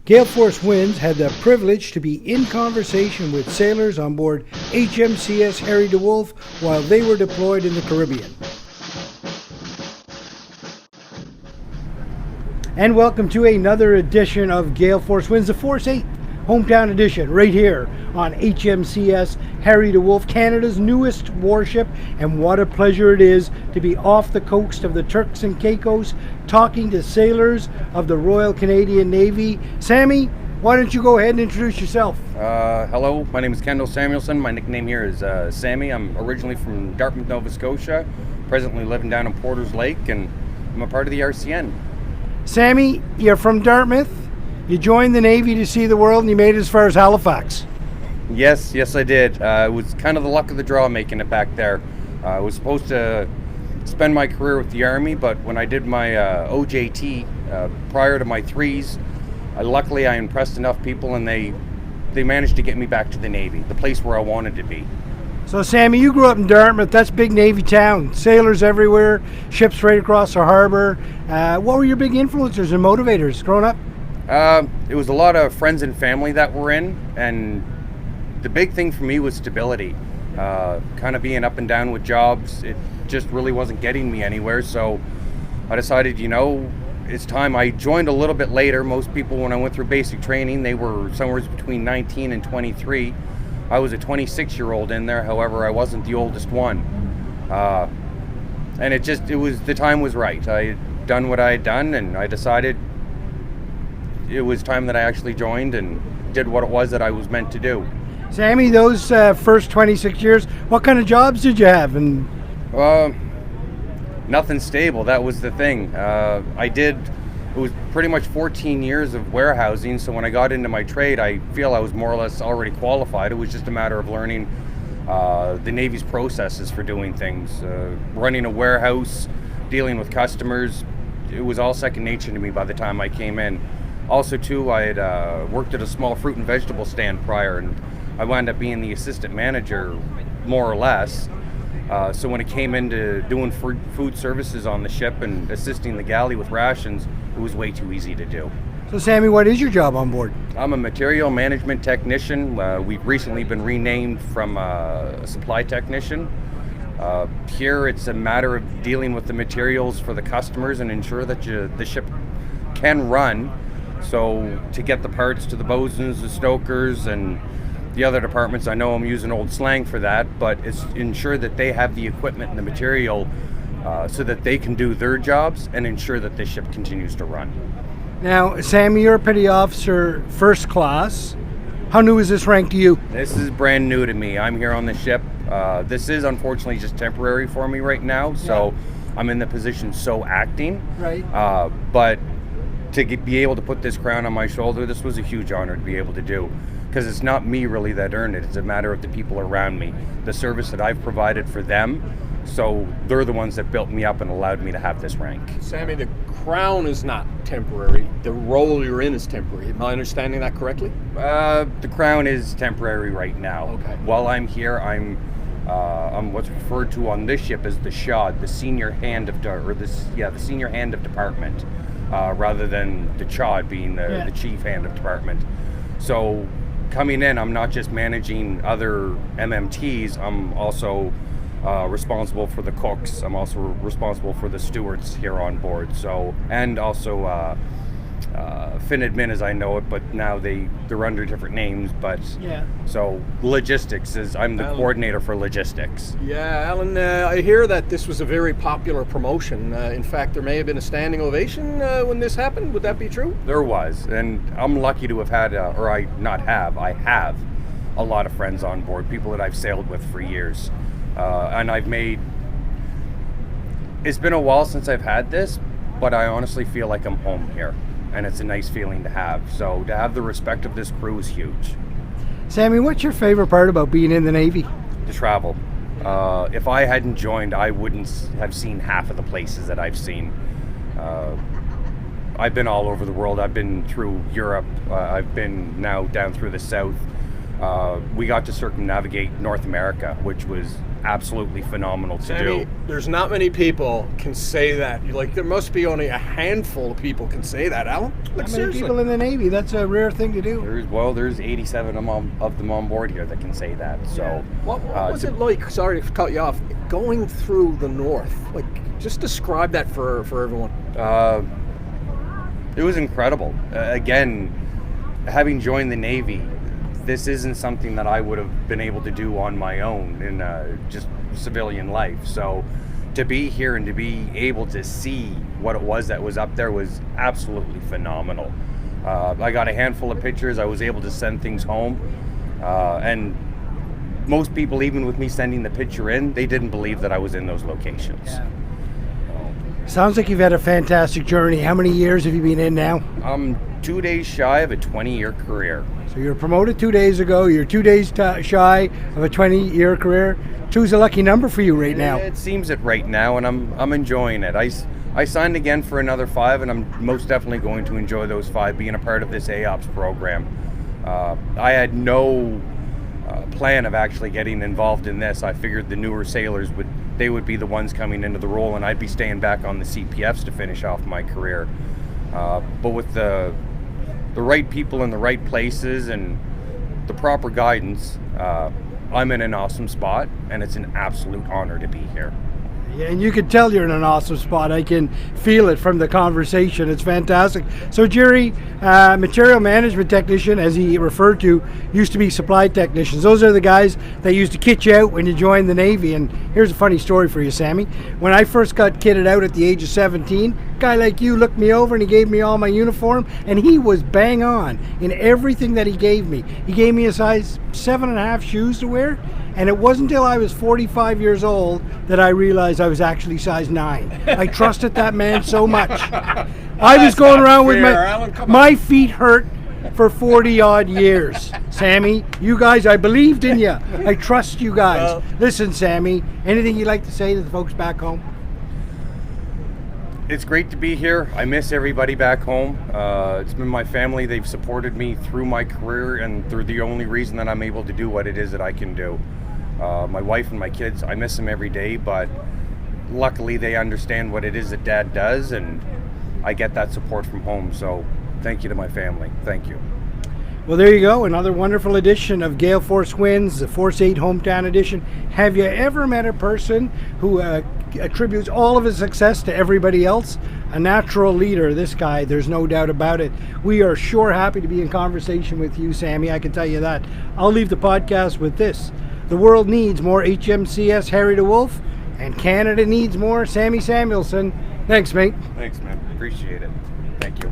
Gale Force Winds had the privilege to be in conversation with sailors on board HMCS Harry DeWolf while they were deployed in the Caribbean. And welcome to another edition of Gale Force Winds, the Force-8-Home-Towners edition, right here on HMCS Harry DeWolf, Canada's newest warship. And what a pleasure it is to be off the coast of the Turks and Caicos talking to sailors of the Royal Canadian Navy. Sammy, why don't you go ahead and introduce yourself? Hello, my name is Kendall Samuelsen. My nickname here is Sammy. I'm originally from Dartmouth, Nova Scotia, presently living down in Porter's Lake, and I'm a part of the RCN. Sammy, you're from Dartmouth. You joined the Navy to see the world, and you made it as far as Halifax. Yes, I did. It was kind of the luck of the draw making it back there. I was supposed to spend my career with the Army, but when I did my OJT prior to my threes, luckily I impressed enough people, and they managed to get me back to the Navy, the place where I wanted to be. So, Sammy, you grew up in Dartmouth. That's big Navy town. Sailors everywhere, ships right across the harbor. What were your big influencers and motivators growing up? It was a lot of friends and family that were in, and the big thing for me was stability. Kind of being up and down with jobs, it just really wasn't getting me anywhere, so I decided, it's time. I joined a little bit later. Most people, when I went through basic training, they were somewhere between 19 and 23. I was a 26-year-old in there, however, I wasn't the oldest one. And the time was right. I had done what I had done, and I decided it was time that I actually joined and did what it was that I was meant to do. Sammy, those first 26 years, what kind of jobs did you have? And nothing stable. That was the thing. It was pretty much 14 years of warehousing, so when I got into my trade, I feel I was more or less already qualified. It was just a matter of learning the Navy's processes for doing things. Running a warehouse, dealing with customers, it was all second nature to me by the time I came in. Also, too, I had worked at a small fruit and vegetable stand prior, and I wound up being the assistant manager, more or less. So when it came into doing food services on the ship and assisting the galley with rations, it was way too easy to do. So, Sammy, what is your job on board? I'm a material management technician. We've recently been renamed from a supply technician. Here, it's a matter of dealing with the materials for the customers and ensure that the ship can run. So to get the parts to the bosuns, the stokers, and the other departments, I know I'm using old slang for that, but it's ensure that they have the equipment and the material so that they can do their jobs and ensure that the ship continues to run. Now, Sammy, you're a petty officer first class. How new is this rank to you? This is brand new to me. I'm here on the ship. This is unfortunately just temporary for me right now, so I'm in the position so acting. Right. But to be able to put this crown on my shoulder, this was a huge honor to be able to do, because it's not me really that earned it. It's a matter of the people around me, the service that I've provided for them. So they're the ones that built me up and allowed me to have this rank. Sammy, the crown is not temporary. The role you're in is temporary. Am I understanding that correctly? The crown is temporary right now. Okay. While I'm here, I'm what's referred to on this ship as the SHOD, the senior hand of the senior hand of department, rather than the CHOD being the chief hand of department. So coming in, I'm not just managing other MMTs. I'm also responsible for the cooks. I'm also responsible for the stewards here on board. So, and also FinAdmin as I know it, but now they're under different names. But so logistics I'm the coordinator for logistics. Yeah, Alan, I hear that this was a very popular promotion. In fact, there may have been a standing ovation when this happened. Would that be true? There was, and I'm lucky to have had, I have a lot of friends on board, people that I've sailed with for years. And it's been a while since I've had this, but I honestly feel like I'm home here, and it's a nice feeling to have. So to have the respect of this crew is huge. Sammy, what's your favorite part about being in the Navy? To travel. If I hadn't joined, I wouldn't have seen half of the places that I've seen. I've been all over the world. I've been through Europe. I've been now down through the South. we got to circumnavigate North America, which was absolutely phenomenal to Sammy, do. there's not many people can say that. There must be only a handful of people can say that, Alan. How many people in the Navy? That's a rare thing to do. There's 87 of them on board here that can say that. So, what was it like? Sorry to cut you off. Going through the North, just describe that for everyone. It was incredible. Again, having joined the Navy, this isn't something that I would have been able to do on my own in just civilian life. So to be here and to be able to see what it was that was up there was absolutely phenomenal. I got a handful of pictures. I was able to send things home. And most people, even with me sending the picture in, they didn't believe that I was in those locations. Yeah. Sounds like you've had a fantastic journey. How many years have you been in now? I'm 2 days shy of a 20-year career. So you were promoted 2 days ago. You're 2 days shy of a 20-year career. Two's a lucky number for you right now. It seems it right now, and I'm enjoying it. I signed again for another 5, and I'm most definitely going to enjoy those 5 being a part of this AOPS program. I had no plan of actually getting involved in this. I figured the newer sailors would be the ones coming into the role, and I'd be staying back on the CPFs to finish off my career. But with the right people in the right places and the proper guidance, I'm in an awesome spot, and it's an absolute honor to be here. Yeah, and you can tell you're in an awesome spot. I can feel it from the conversation. It's fantastic. So Jerry, material management technician, as he referred to, used to be supply technicians. Those are the guys that used to kit you out when you joined the Navy. And here's a funny story for you, Sammy. When I first got kitted out at the age of 17, a guy like you looked me over and he gave me all my uniform, and he was bang on in everything that he gave me. He gave me a size 7.5 shoes to wear. And it wasn't until I was 45 years old that I realized I was actually size 9. I trusted that man so much. I was going around with my feet hurt for 40 odd years. Sammy, you guys, I believed in you. I trust you guys. Listen, Sammy, anything you'd like to say to the folks back home? It's great to be here. I miss everybody back home. It's been my family. They've supported me through my career, and they're the only reason that I'm able to do what it is that I can do. My wife and my kids, I miss them every day, but luckily they understand what it is that Dad does, and I get that support from home. So thank you to my family. Thank you. Well, there you go. Another wonderful edition of Gale Force Winds, the Force-8 Hometown Edition. Have you ever met a person who attributes all of his success to everybody else? A natural leader, this guy, there's no doubt about it. We are sure happy to be in conversation with you, Sammy, I can tell you that. I'll leave the podcast with this. The world needs more HMCS Harry DeWolf, and Canada needs more Sammy Samuelsen. Thanks, mate. Thanks, man. Appreciate it. Thank you.